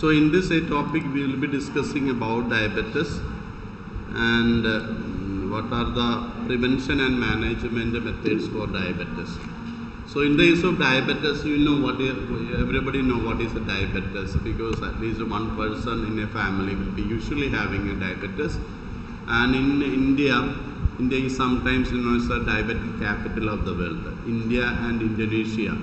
So in this topic we will be discussing about diabetes and what are the prevention and management methods for diabetes. So in the case of diabetes, everybody know what is a diabetes, because at least one person in a family will be usually having a diabetes. And in India is sometimes known as the diabetic capital of the world. India and Indonesia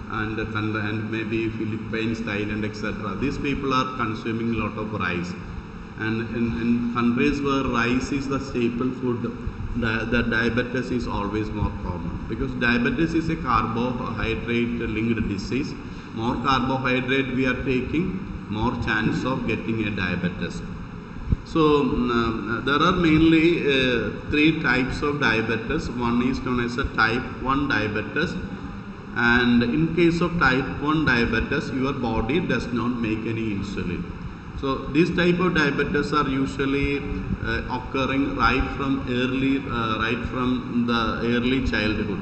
and maybe Philippines, Thailand, etc. These people are consuming a lot of rice. And in countries where rice is the staple food, the diabetes is always more common, because diabetes is a carbohydrate linked disease. More carbohydrate we are taking, more chance of getting a diabetes. So there are mainly three types of diabetes. One is known as a type 1 diabetes, and in case of type 1 diabetes, your body does not make any insulin. So these type of diabetes are usually occurring right from the early childhood.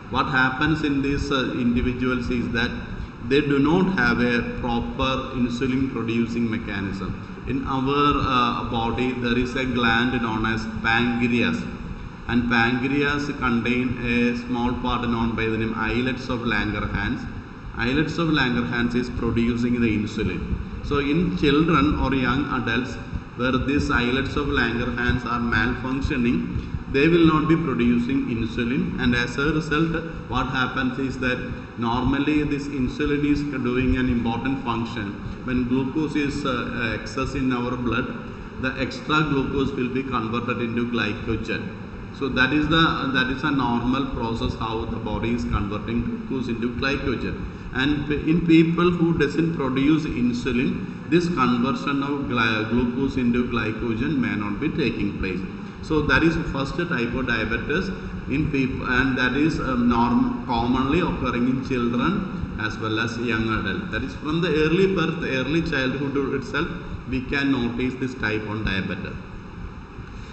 What happens in these individuals is that they do not have a proper insulin producing mechanism. In our body there is a gland known as pancreas, and pancreas contain a small part known by the name islets of Langerhans. Islets of Langerhans is producing the insulin. So in children or young adults where these islets of Langerhans are malfunctioning, they will not be producing insulin, and as a result what happens is that normally this insulin is doing an important function. When glucose is excess in our blood, the extra glucose will be converted into glycogen. So that is a normal process how the body is converting glucose into glycogen. And in people who doesn't produce insulin, this conversion of glucose into glycogen may not be taking place. So that is the first type of diabetes in people, and that is commonly occurring in children as well as young adults. That is from the early birth, early childhood itself, we can notice this type 1 diabetes.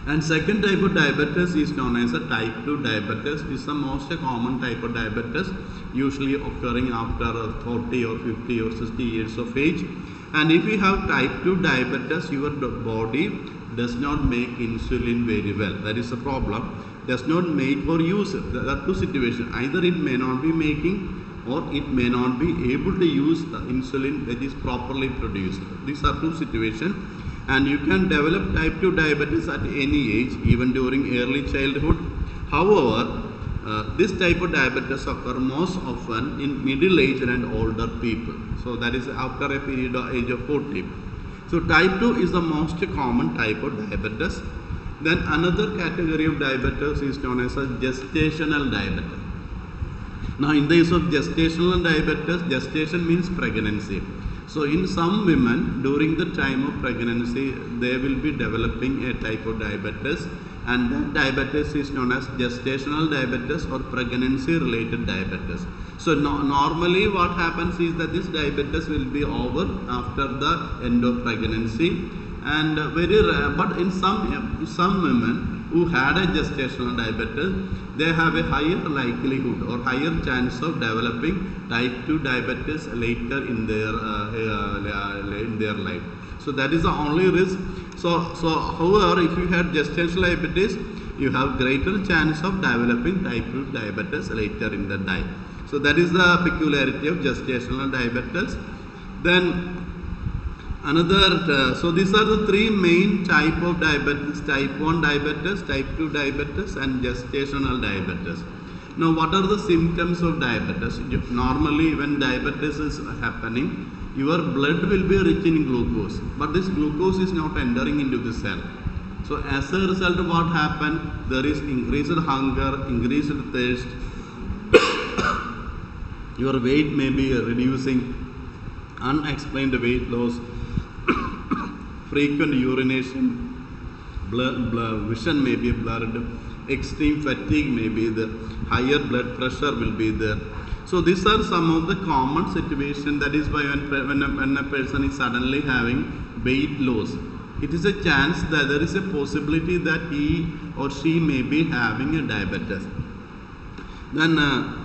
And second type of diabetes is known as a type 2 diabetes. This is the most common type of diabetes, usually occurring after 40 or 50 or 60 years of age. And if you have type 2 diabetes, your body does not make insulin very well. That is a problem. Does not make or use it. There are two situations. Either it may not be making, or it may not be able to use the insulin that is properly produced. These are two situations. And you can develop type 2 diabetes at any age, even during early childhood. However, this type of diabetes occurs most often in middle-aged and older people. So that is after a period of age of 40. So type 2 is the most common type of diabetes. Then another category of diabetes is known as a gestational diabetes. Now in the case of gestational diabetes, gestation means pregnancy. So in some women during the time of pregnancy, they will be developing a type of diabetes, and that diabetes is known as gestational diabetes or pregnancy related diabetes. So normally what happens is that this diabetes will be over after the end of pregnancy, and very rare, but in some women who had a gestational diabetes, they have a higher likelihood or higher chance of developing type 2 diabetes later in their life. So that is the only risk. So however, if you had gestational diabetes, you have greater chance of developing type 2 diabetes later in the life. So that is the peculiarity of gestational diabetes. Then so these are the three main type of diabetes: type 1 diabetes, type 2 diabetes, and gestational diabetes. Now what are the symptoms of diabetes? Normally when diabetes is happening, your blood will be rich in glucose, but this glucose is not entering into the cell. So as a result, what happens? There is increased hunger, increased thirst, your weight may be reducing, unexplained weight loss, frequent urination, vision may be blurred, extreme fatigue may be there, higher blood pressure will be there. So these are some of the common situations. That is why when a person is suddenly having weight loss, it is a chance that there is a possibility that he or she may be having a diabetes. Then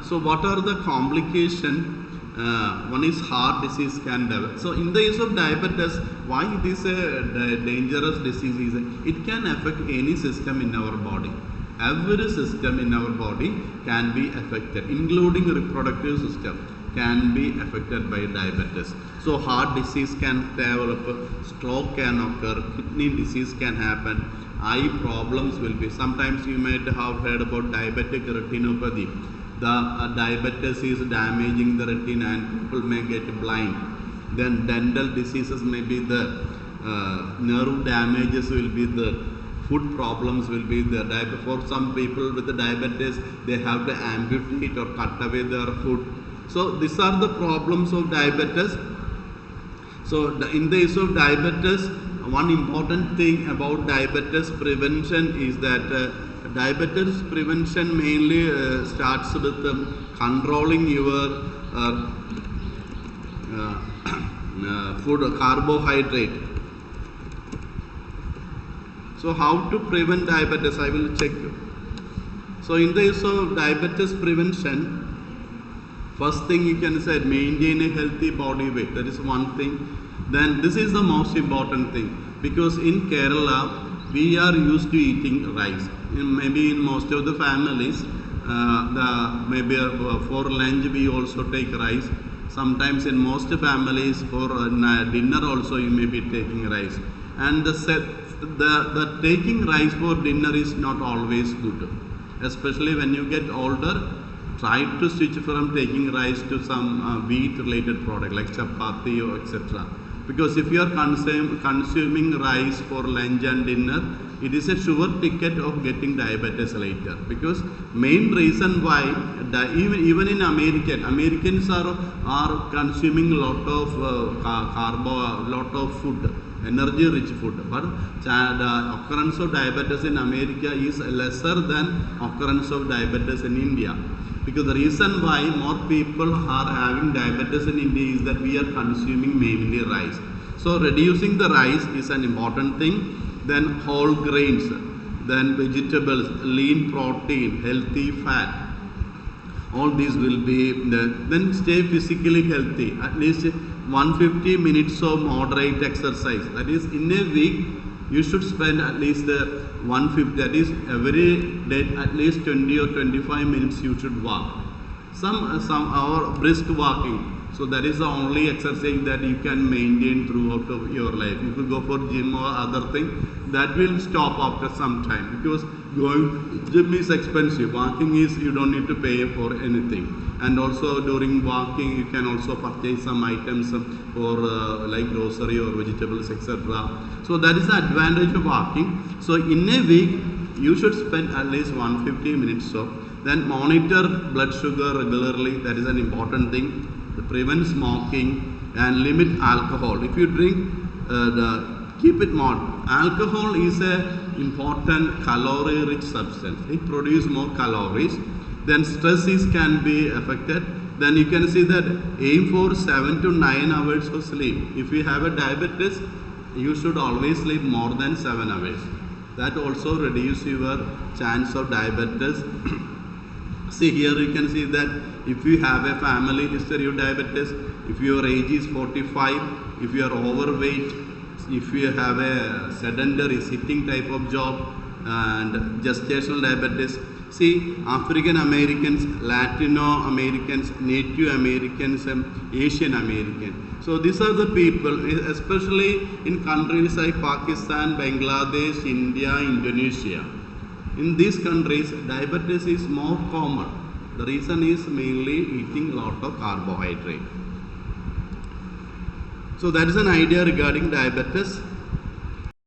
so what are the complications one is heart disease can develop. So in the case of diabetes, why it is a dangerous disease is it can affect any system in our body. Every system in our body can be affected, including reproductive system can be affected by diabetes. So heart disease can develop, stroke can occur, kidney disease can happen, eye problems will be. Sometimes you might have heard about diabetic retinopathy. The diabetes is damaging the retina and people may get blind. Then dental diseases may be the nerve damages will be the food problems will be the for some people with the diabetes they have to amputate or cut away their food. So these are the problems of diabetes. So in the case of diabetes, one important thing about diabetes prevention is that diabetes prevention mainly starts with controlling your food carbohydrate. So how to prevent diabetes? I will check. So in the case of diabetes prevention, first thing you can say maintain a healthy body weight. That is one thing. Then this is the most important thing, because in Kerala we are used to eating rice. Maybe in most of the families, maybe for lunch we also take rice. Sometimes in most families for dinner also you may be taking rice. And the taking rice for dinner is not always good, especially when you get older. Try to switch from taking rice to some wheat related product like chapati or etc. Because if you are consuming rice for lunch and dinner, it is a sure ticket of getting diabetes later. Because main reason why even in Americans are consuming a lot of lot of food, energy rich food, but the occurrence of diabetes in America is lesser than occurrence of diabetes in India. Because the reason why more people are having diabetes in India is that we are consuming mainly rice. So reducing the rice is an important thing. Then whole grains, then vegetables, lean protein, healthy fat. All these will be then stay physically healthy. At least 150 minutes of moderate exercise. That is, in a week you should spend at least 150. That is, every day at least 20 or 25 minutes you should walk. Some hour brisk walking. So that is the only exercise that you can maintain throughout of your life. If you go for gym or other thing, that will stop after some time, because going gym is expensive. Walking is you don't need to pay for anything. And also during walking you can also purchase some items for like grocery or vegetables, etc. So that is the advantage of walking. So in a week you should spend at least 150 minutes of. Then monitor blood sugar regularly. That is an important thing. Prevent smoking and limit alcohol. If you drink, keep it moderate. Alcohol is an important calorie-rich substance. It produces more calories. Then stress can be affected. Then you can see that aim for 7 to 9 hours of sleep. If you have a diabetes, you should always sleep more than 7 hours. That also reduces your chance of diabetes. See, here you can see that if you have a family history of diabetes, if your age is 45, if you are overweight, if you have a sedentary sitting type of job and gestational diabetes. See, African Americans, Latino Americans, Native Americans, Asian Americans. So these are the people, especially in countries like Pakistan, Bangladesh, India, Indonesia. In these countries, diabetes is more common. The reason is mainly eating a lot of carbohydrate. So that is an idea regarding diabetes.